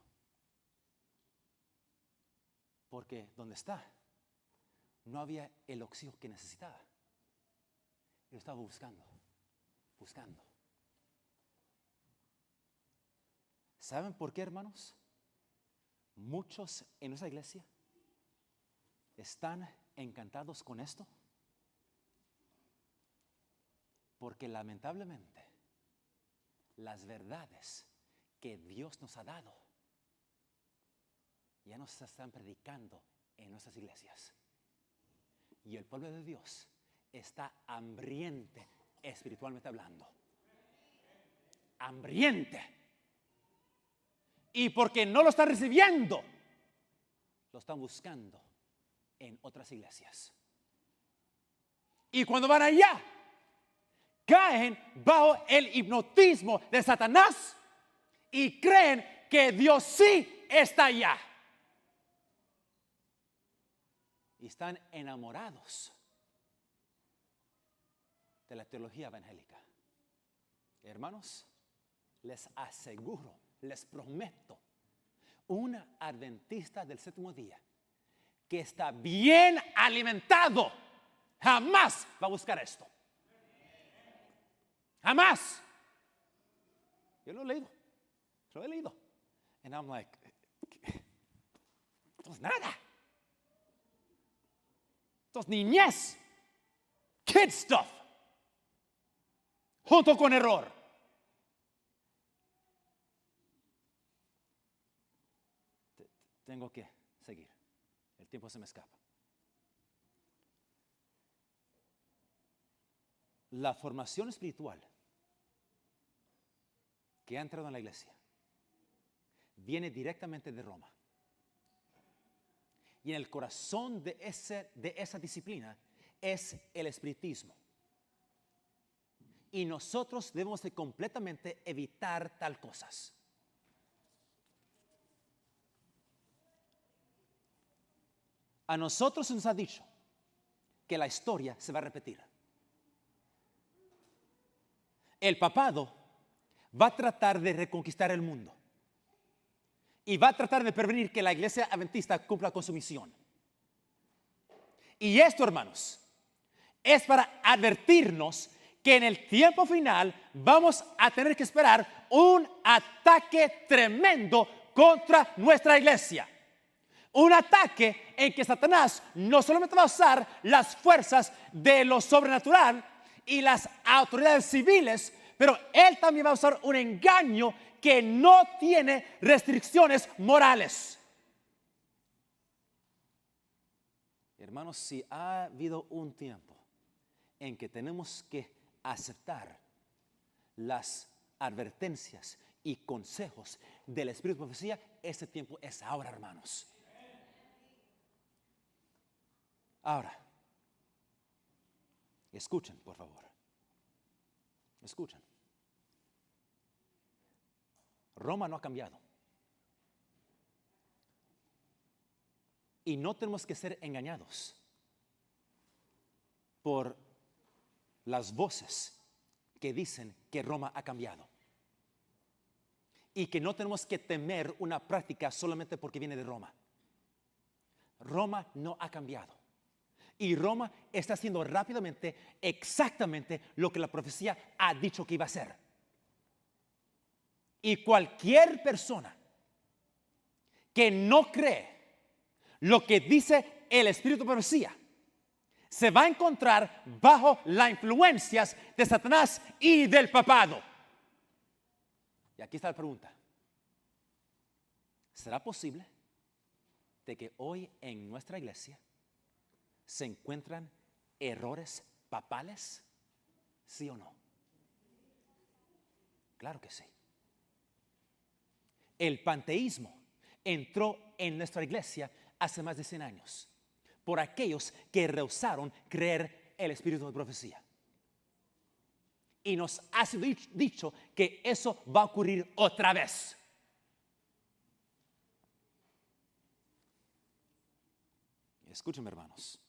Porque donde está, no había el oxígeno que necesitaba. Yo estaba buscando. ¿Saben por qué, hermanos? Muchos en nuestra iglesia están encantados con esto. Porque lamentablemente las verdades que Dios nos ha dado ya no se están predicando en nuestras iglesias. Y el pueblo de Dios está hambriente espiritualmente hablando. Hambriente. Y porque no lo está recibiendo, lo están buscando en otras iglesias. Y cuando van allá, caen bajo el hipnotismo de Satanás y creen que Dios sí está allá. Y están enamorados de la teología evangélica. Hermanos, les aseguro, les prometo, una adventista del séptimo día que está bien alimentado jamás va a buscar esto. Jamás. Yo lo he leído. And I'm like, esto es nada. Esto es niñez. Kid stuff. Junto con error. Tengo que seguir. El tiempo se me escapa. La formación espiritual que ha entrado en la iglesia viene directamente de Roma. Y en el corazón de esa disciplina es el espiritismo. Y nosotros debemos de completamente evitar tal cosas. A nosotros se nos ha dicho que la historia se va a repetir. El papado va a tratar de reconquistar el mundo y va a tratar de prevenir que la iglesia adventista cumpla con su misión. Y esto, hermanos, es para advertirnos que en el tiempo final vamos a tener que esperar un ataque tremendo contra nuestra iglesia. Un ataque en que Satanás no solamente va a usar las fuerzas de lo sobrenatural y las autoridades civiles, pero él también va a usar un engaño que no tiene restricciones morales. Hermanos, si ha habido un tiempo en que tenemos que aceptar las advertencias y consejos del Espíritu de Profecía, ese tiempo es ahora, hermanos. Ahora, escuchen, por favor. Escuchen. Roma no ha cambiado. Y no tenemos que ser engañados por las voces que dicen que Roma ha cambiado. Y que no tenemos que temer una práctica solamente porque viene de Roma. Roma no ha cambiado. Y Roma está haciendo rápidamente exactamente lo que la profecía ha dicho que iba a hacer. Y cualquier persona que no cree lo que dice el Espíritu de Profecía se va a encontrar bajo las influencias de Satanás y del papado. Y aquí está la pregunta. ¿Será posible de que hoy en nuestra iglesia se encuentran errores papales? ¿Sí o no? Claro que sí. El panteísmo entró en nuestra iglesia hace más de 100 años por aquellos que rehusaron creer el Espíritu de Profecía. Y nos ha sido dicho que eso va a ocurrir otra vez. Escúchenme, hermanos.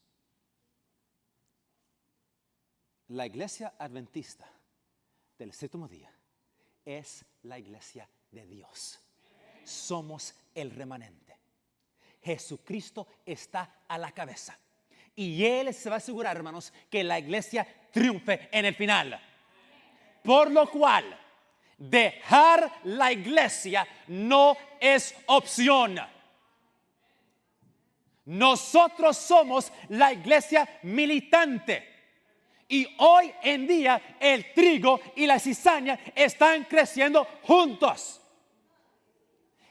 La iglesia adventista del séptimo día es la iglesia de Dios. Somos el remanente. Jesucristo está a la cabeza. Y Él se va a asegurar, hermanos, que la iglesia triunfe en el final. Por lo cual, dejar la iglesia no es opción. Nosotros somos la iglesia militante. Y hoy en día el trigo y la cizaña están creciendo juntos.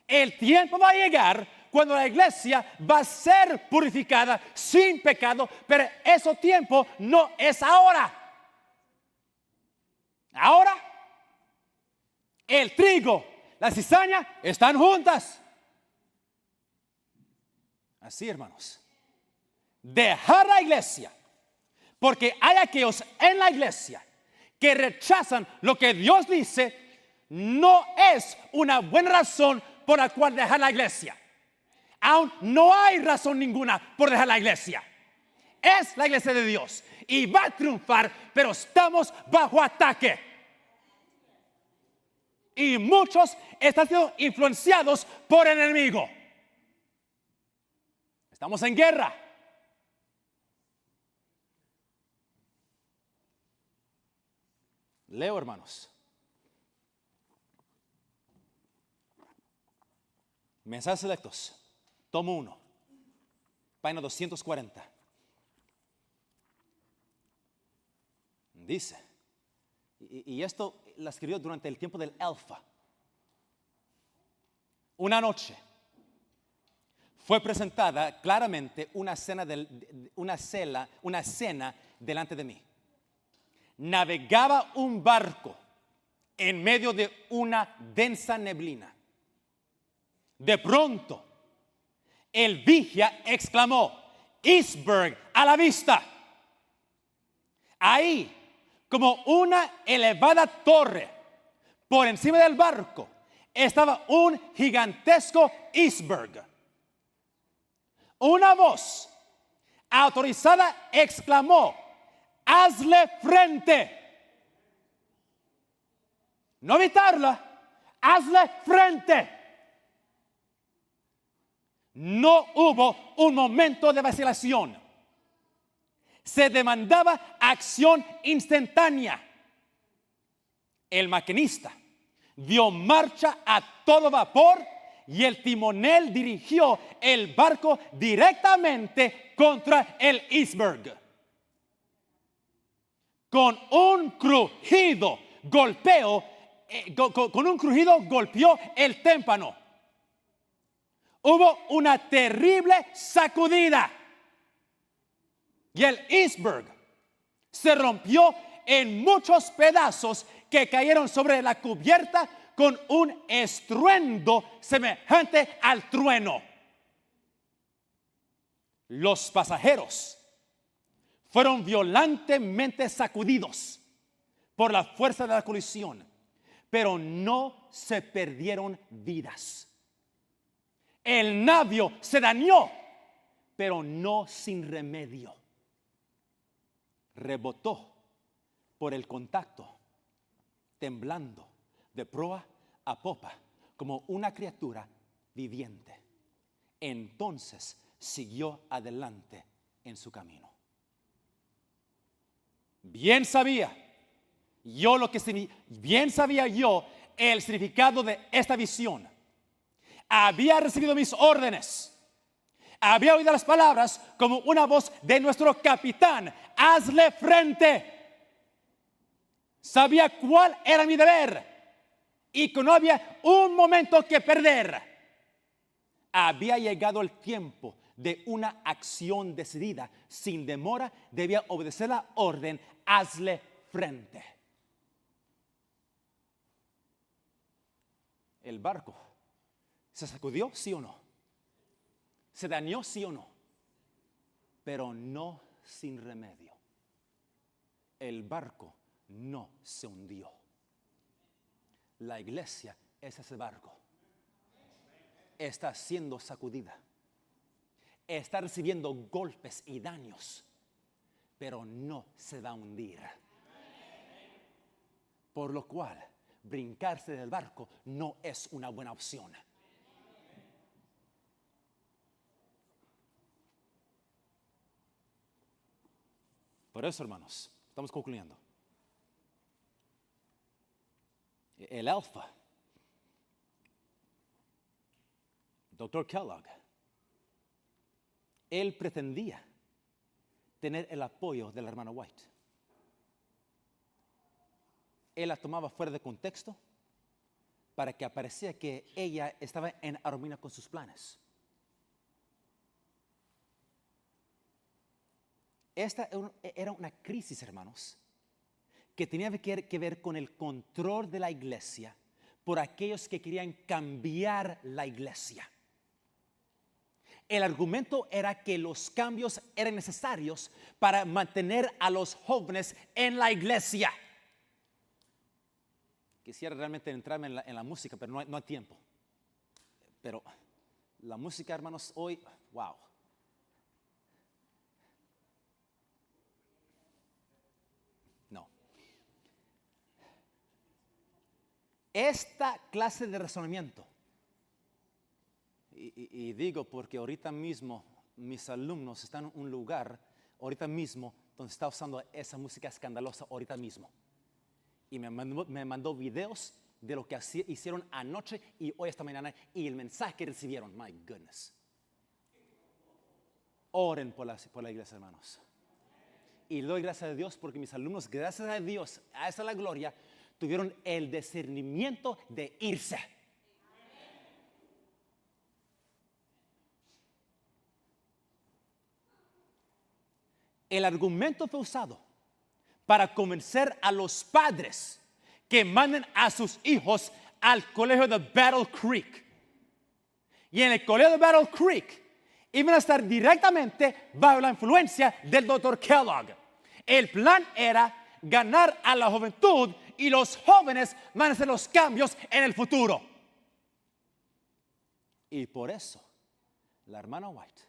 El tiempo va a llegar cuando la iglesia va a ser purificada sin pecado, pero ese tiempo no es ahora. Ahora el trigo, la cizaña están juntas. Así, hermanos. Dejar la iglesia. Porque hay aquellos en la iglesia que rechazan lo que Dios dice. No es una buena razón por la cual dejar la iglesia. Aún no hay razón ninguna por dejar la iglesia. Es la iglesia de Dios y va a triunfar, pero estamos bajo ataque. Y muchos están siendo influenciados por el enemigo. Estamos en guerra. Leo, hermanos. Mensajes selectos. Tomo 1. Página 240. Dice, y esto la escribió durante el tiempo del Alfa. Una noche fue presentada claramente una cena delante de mí. Navegaba un barco en medio de una densa neblina. De pronto, el vigía exclamó: "Iceberg a la vista". Ahí, como una elevada torre, por encima del barco, estaba un gigantesco iceberg. Una voz autorizada exclamó: "Hazle frente". No evitarla, hazle frente. No hubo un momento de vacilación. Se demandaba acción instantánea. El maquinista dio marcha a todo vapor y el timonel dirigió el barco directamente contra el iceberg. Con un crujido golpeó el témpano. Hubo una terrible sacudida y el iceberg se rompió en muchos pedazos que cayeron sobre la cubierta con un estruendo semejante al trueno. Los pasajeros fueron violentamente sacudidos por la fuerza de la colisión, pero no se perdieron vidas. El navío se dañó, pero no sin remedio. Rebotó por el contacto, temblando de proa a popa como una criatura viviente. Entonces siguió adelante en su camino. Bien sabía yo el significado de esta visión. Había recibido mis órdenes. Había oído las palabras como una voz de nuestro capitán: "Hazle frente". Sabía cuál era mi deber y que no había un momento que perder. Había llegado el tiempo de una acción decidida. Sin demora debía obedecer la orden: "Hazle frente". El barco se sacudió, sí o no. Se dañó, sí o no. Pero no sin remedio. El barco no se hundió. La iglesia es ese barco. Está siendo sacudida. Está recibiendo golpes y daños, pero no se va a hundir. Por lo cual, brincarse del barco no es una buena opción. Por eso, hermanos, estamos concluyendo. El Alfa, Dr. Kellogg, él pretendía tener el apoyo de la hermana White. Él la tomaba fuera de contexto para que apareciera que ella estaba en armonía con sus planes. Esta era una crisis, hermanos, que tenía que ver con el control de la iglesia por aquellos que querían cambiar la iglesia. El argumento era que los cambios eran necesarios para mantener a los jóvenes en la iglesia. Quisiera realmente entrarme en la música, pero no hay tiempo. Pero la música, hermanos, hoy, wow. No. Esta clase de razonamiento, y digo porque ahorita mismo mis alumnos están en un lugar, ahorita mismo, donde está usando esa música escandalosa ahorita mismo. Y me mandó videos de lo que hicieron anoche y hoy esta mañana y el mensaje que recibieron. My goodness. Oren por la iglesia, hermanos. Y le doy gracias a Dios porque mis alumnos, gracias a Dios, a esa es la gloria, tuvieron el discernimiento de irse. El argumento fue usado para convencer a los padres que manden a sus hijos al colegio de Battle Creek. Y en el colegio de Battle Creek iban a estar directamente bajo la influencia del Dr. Kellogg. El plan era ganar a la juventud y los jóvenes van a hacer los cambios en el futuro. Y por eso la hermana White,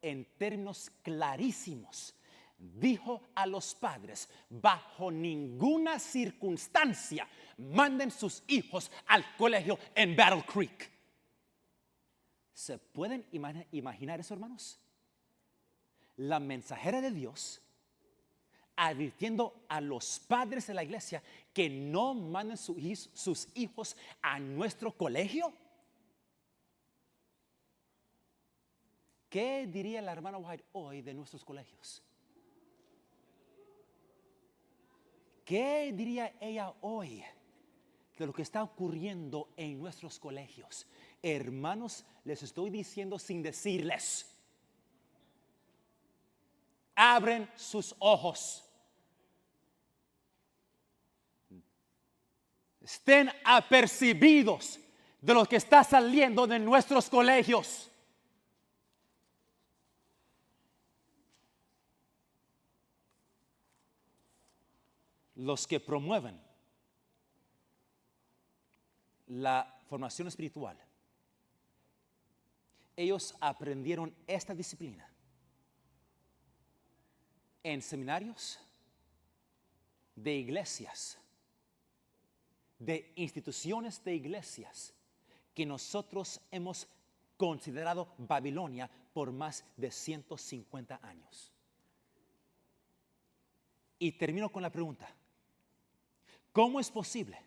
en términos clarísimos, dijo a los padres, bajo ninguna circunstancia manden sus hijos al colegio en Battle Creek. ¿Se pueden imaginar eso, hermanos? La mensajera de Dios advirtiendo a los padres de la iglesia que no manden sus hijos a nuestro colegio. ¿Qué diría la hermana White hoy de nuestros colegios? ¿Qué diría ella hoy de lo que está ocurriendo en nuestros colegios? Hermanos, les estoy diciendo sin decirles. Abren sus ojos. Estén apercibidos de lo que está saliendo de nuestros colegios. Los que promueven la formación espiritual, ellos aprendieron esta disciplina en seminarios de iglesias, de instituciones de iglesias que nosotros hemos considerado Babilonia por más de 150 años. Y termino con la pregunta. ¿Cómo es posible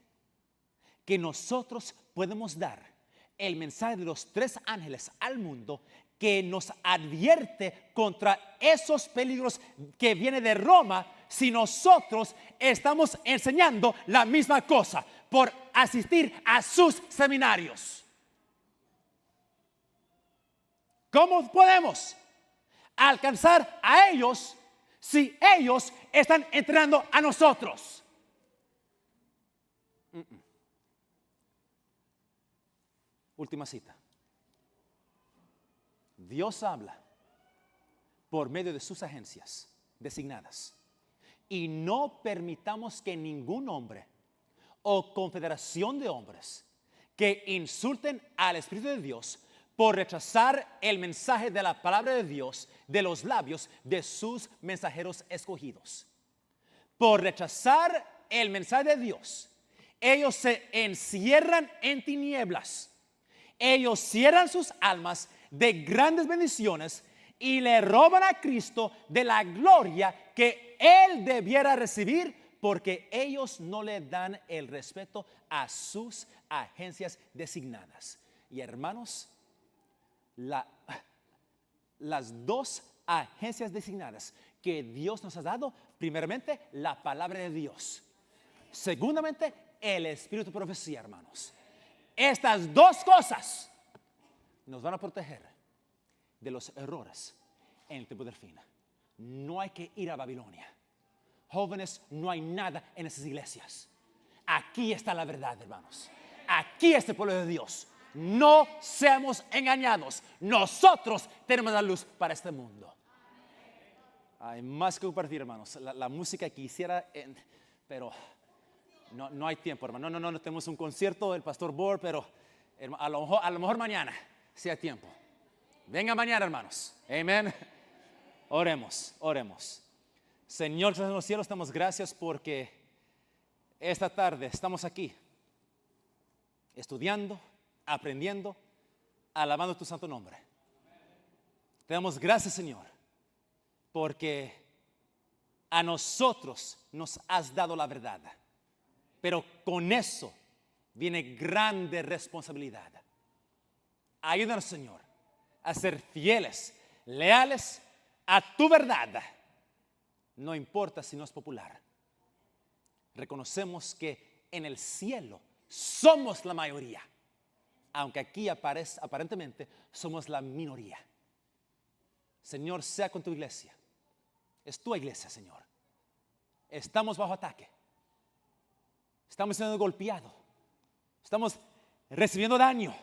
que nosotros podemos dar el mensaje de los 3 ángeles al mundo que nos advierte contra esos peligros que vienen de Roma si nosotros estamos enseñando la misma cosa por asistir a sus seminarios? ¿Cómo podemos alcanzar a ellos si ellos están entrenando a nosotros? Última cita. Dios habla por medio de sus agencias designadas. Y no permitamos que ningún hombre o confederación de hombres que insulten al Espíritu de Dios por rechazar el mensaje de la palabra de Dios de los labios de sus mensajeros escogidos. Por rechazar el mensaje de Dios, ellos se encierran en tinieblas. Ellos cierran sus almas de grandes bendiciones y le roban a Cristo de la gloria que Él debiera recibir porque ellos no le dan el respeto a sus agencias designadas. Y hermanos, las 2 agencias designadas que Dios nos ha dado, primeramente la palabra de Dios, segundamente el espíritu de profecía, hermanos. Estas 2 cosas nos van a proteger de los errores en el tiempo del fin. No hay que ir a Babilonia. Jóvenes, no hay nada en esas iglesias. Aquí está la verdad, hermanos. Aquí está el pueblo de Dios. No seamos engañados. Nosotros tenemos la luz para este mundo. Hay más que compartir, hermanos. La música quisiera, pero no hay tiempo, hermano. No tenemos un concierto del Pastor Bohr, pero a lo mejor mañana, si hay tiempo. Venga mañana, hermanos. Amén. Oremos. Señor, en los cielos, damos gracias porque esta tarde estamos aquí estudiando, aprendiendo, alabando tu santo nombre. Te damos gracias, Señor, porque a nosotros nos has dado la verdad, pero con eso viene grande responsabilidad. Ayúdanos, Señor, a ser fieles, leales a tu verdad. No importa si no es popular. Reconocemos que en el cielo somos la mayoría, aunque aquí aparentemente somos la minoría. Señor, sea con tu iglesia. Es tu iglesia, Señor. Estamos bajo ataque. Estamos siendo golpeados. Estamos recibiendo daño.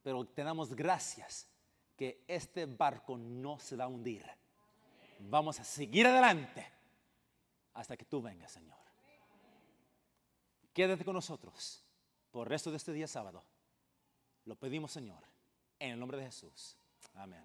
Pero te damos gracias que este barco no se va a hundir. Vamos a seguir adelante hasta que tú vengas, Señor. Quédate con nosotros por el resto de este día sábado. Lo pedimos, Señor, en el nombre de Jesús. Amén.